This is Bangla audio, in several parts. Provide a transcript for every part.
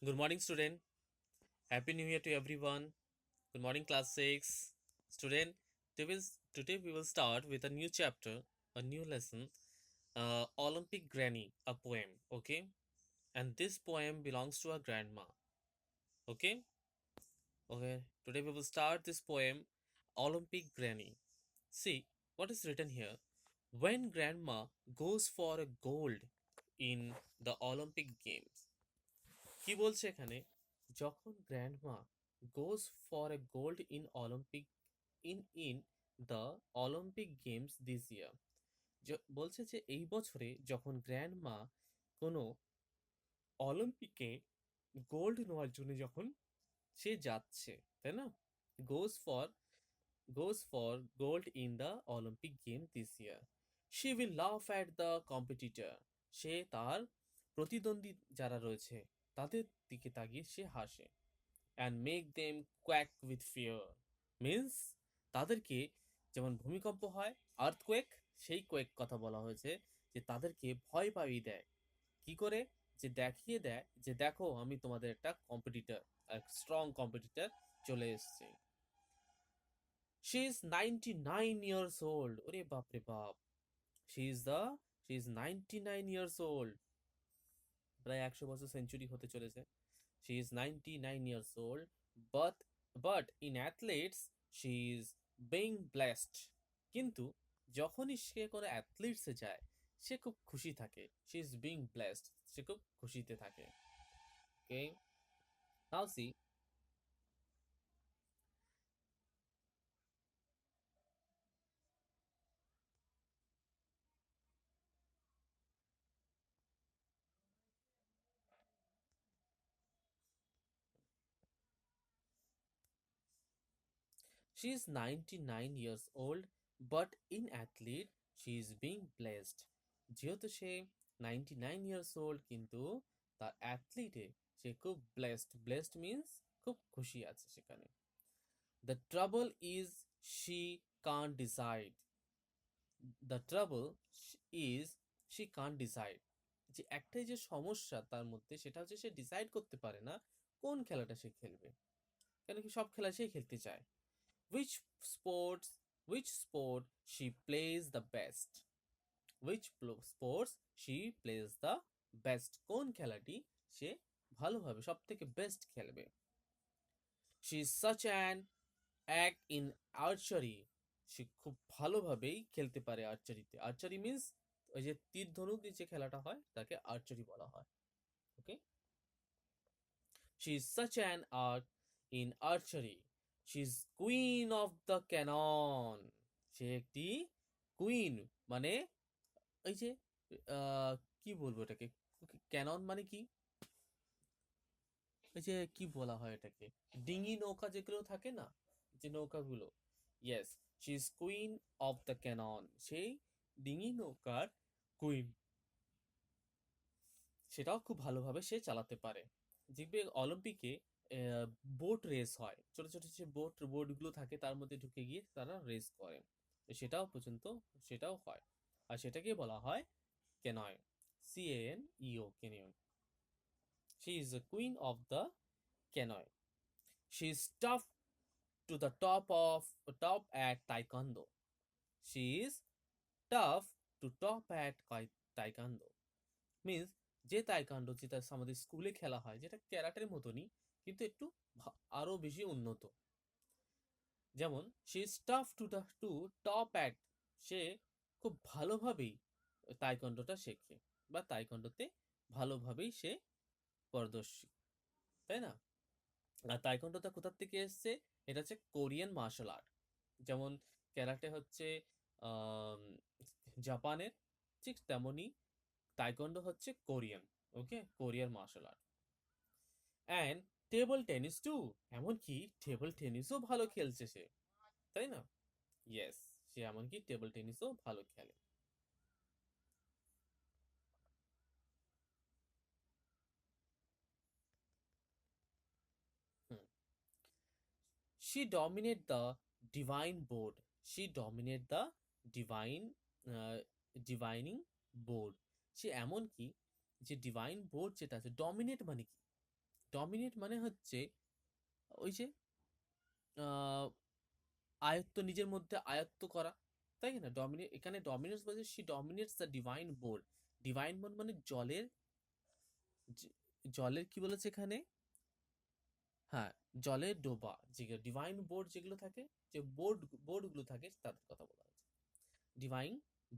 Good morning, student. Happy New Year to everyone. Good morning, class 6. Student, today we will start with a new chapter, a new lesson, Olympic Granny, a poem, okay? And this poem belongs to our grandma, okay? Okay, today we will start this poem, Olympic Granny. See what is written here. When grandma goes for a gold in the Olympic Games, কি বলছে এখানে যখন grandma goes for a gold in Olympic in the Olympic games this ইয়ার বলছে যে এই বছরে যখন গ্র্যান্ডমা কোনো অলিম্পিকে গোল্ড নেওয়ার জন্য যখন সে যাচ্ছে, তাই না? Goes for goes for gold in the Olympic game this year. She will laugh at the competitor. সে তার প্রতিদ্বন্দ্বী যারা রয়েছে তাদের দিকে তাকিয়ে সে হাসে। And make them quack with fear. Means তাদেরকে যেমন ভূমিকম্প হয় আর্থকোয়েক, সেই কোয়েক কথা বলা হয়েছে যে তাদেরকে ভয় পাইয়ে দেয়। কি করে? যে দেখিয়ে দেয় যে দেখো আমি তোমাদের একটা কম্পিটিটর, স্ট্রং কম্পিটিটর চলে এসছে। She is 99 years old. ওরে বাপ রে বাপ। She is 99 years old. প্রায় 100 বছর সেঞ্চুরি হতে চলেছে। She is 99 years old. But but in athletes she is being blessed. কিন্তু যখনই সে কোনো অ্যাথলিটসে যায় সে খুব খুশি থাকে। She is being blessed. সে খুব খুশিতে থাকে। Okay? Now see, she is 99 years old, but in athlete she is being blessed. যেহেতু সে 99 years old কিন্তু তার অ্যাথলিটে সে খুব ব্লেসড মিন্স খুব খুশি আছে সেখানে। The trouble is she Kant decide. The trouble is she Kant decide, যে একটাই যে সমস্যা তার মধ্যে সেটা হচ্ছে সে ডিসাইড করতে পারে না কোন খেলাটা সে খেলবে, কেন কি সব খেলা সে খেলতে চায়। which sports which sport she plays the best, sports she plays the best, কোন খেলাটি সে ভালোভাবে সব থেকে বেস্ট খেলবে। she is such an act in archery, সে খুব ভালোভাবেই খেলতে পারে আর্চারিতে। আর্চারি মিন্স ওই যে তীর ধনুক যে খেলাটা হয় তাকে আর্চারি বলা হয়। ওকে, she is such an art in archery. She is queen of the cannon. সে একটি কুইন, মানে ওই যে কি বলবো এটাকে, ক্যানন মানে কি, ওই যে কি বলা হয় এটাকে, ডিঙি নৌকা যেগুলো থাকে না, যে নৌকাগুলো, yes, she is queen of the canon, সেই ডিঙি নৌকার কুইন, সেটাও খুব ভালোভাবে সে চালাতে পারে। দেখবে অলিম্পিকে বোট রেস হয়, ছোট ছোট যে বোটগুলো থাকে তার মধ্যে ঢুকে গিয়ে তারা রেস করে, তো সেটাও হয়, আর সেটাকে বলা হয় canyon, CANEO, canyon. She is the queen of the canyon. She is tough to the top at taekwondo. She is tough to top at taekwondo means যে তাইকান্ডো, যেটা আমাদের স্কুলে খেলা হয়, যেটা ক্যারাটের মতনই কিন্তু একটু আরো বেশি উন্নত। যেমন সে স্টাফ টু টপ অ্যাক্ট, সে খুব ভালোভাবেই তাইকন্ডোটা শেখে বা তাইকন্ডোতে ভালোভাবেই সে পারদর্শী, তাই না? আর তাইকন্ডোটা কোথার থেকে এসছে? এটা হচ্ছে কোরিয়ান মার্শাল আর্ট। যেমন ক্যারাটে হচ্ছে আহ জাপানের, ঠিক তেমনই তাইকন্ডো হচ্ছে কোরিয়ান। ওকে, কোরিয়ার martial art. And table tennis too, এমনকি টেবল টেনিসও ভালো খেলছে সে, তাই না? ইয়েস, সে এমনকি টেবল টেনিসও ভালো খেলে। হুম, she dominate the divine board, she dominate the divine uh, divining board, সে এমনকি যে ডিভাইন বোর্ড যেটা আছে, ডমিনেট মানে কি, ডমিনেট মানে হচ্ছে ওই যে আহ, আয়ত্ত, নিজের মধ্যে আয়ত্ত করা, তাই না? ডমিনেট, এখানে ডমিনেটস বলছে she dominates the divine board. Divine board মানে জলের, জলের কি বলেছে এখানে, হ্যাঁ, জলের ডোবা, যে ডিভাইন বোর্ড যেগুলো থাকে, যে বোর্ডগুলো থাকে তাদের কথা বলা হচ্ছে divine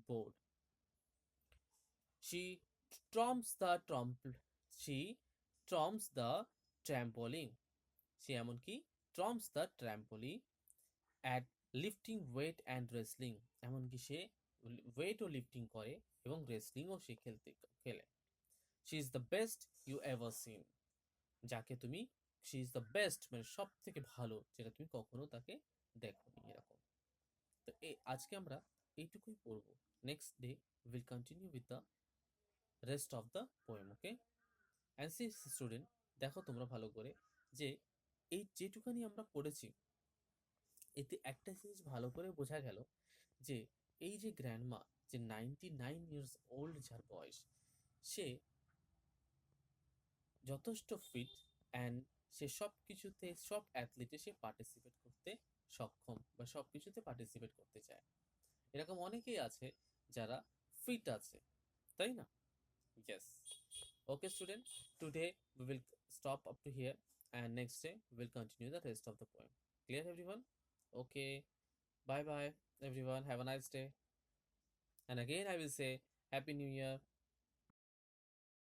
board. She trumps the she trumps the trampoline, সে এমনকি trumps the trampoline at lifting weight and wrestling, এমনকি সে ওয়েটও লিফটিং করে এবং রেসলিংও সে খেলে। She is the best you ever seen, যাকে তুমি, শি ইজ দ্য বেস্ট মানে সব থেকে ভালো, যেটা তুমি কখনো তাকে দেখোনি এরকম। তো আজকে আমরা এইটুকুই পড়বো। Next day will continue with the rest of the poem. Okay, and see student, দেখো তোমরা ভালো করে যে এই যেটুকানি আমরা পড়েছি, এতে একটা জিনিস ভালো করে বোঝা গেল যে এই যে গ্র্যান্ডমা, যে 99 ইয়ার্স ওল্ড যার বয়স, সে যথেষ্ট ফিট অ্যান্ড সে সব কিছুতে, সব অ্যাথলিটে সে পার্টিসিপেট করতে সক্ষম বা সব কিছুতে পার্টিসিপেট করতে চায়। এরকম অনেকেই আছে যারা ফিট আছে, তাই না? Yes. Okay student, today we will stop up to here, and next day we will continue the rest of the poem. Clear everyone? Okay, bye bye everyone, have a nice day, and again I will say happy new year.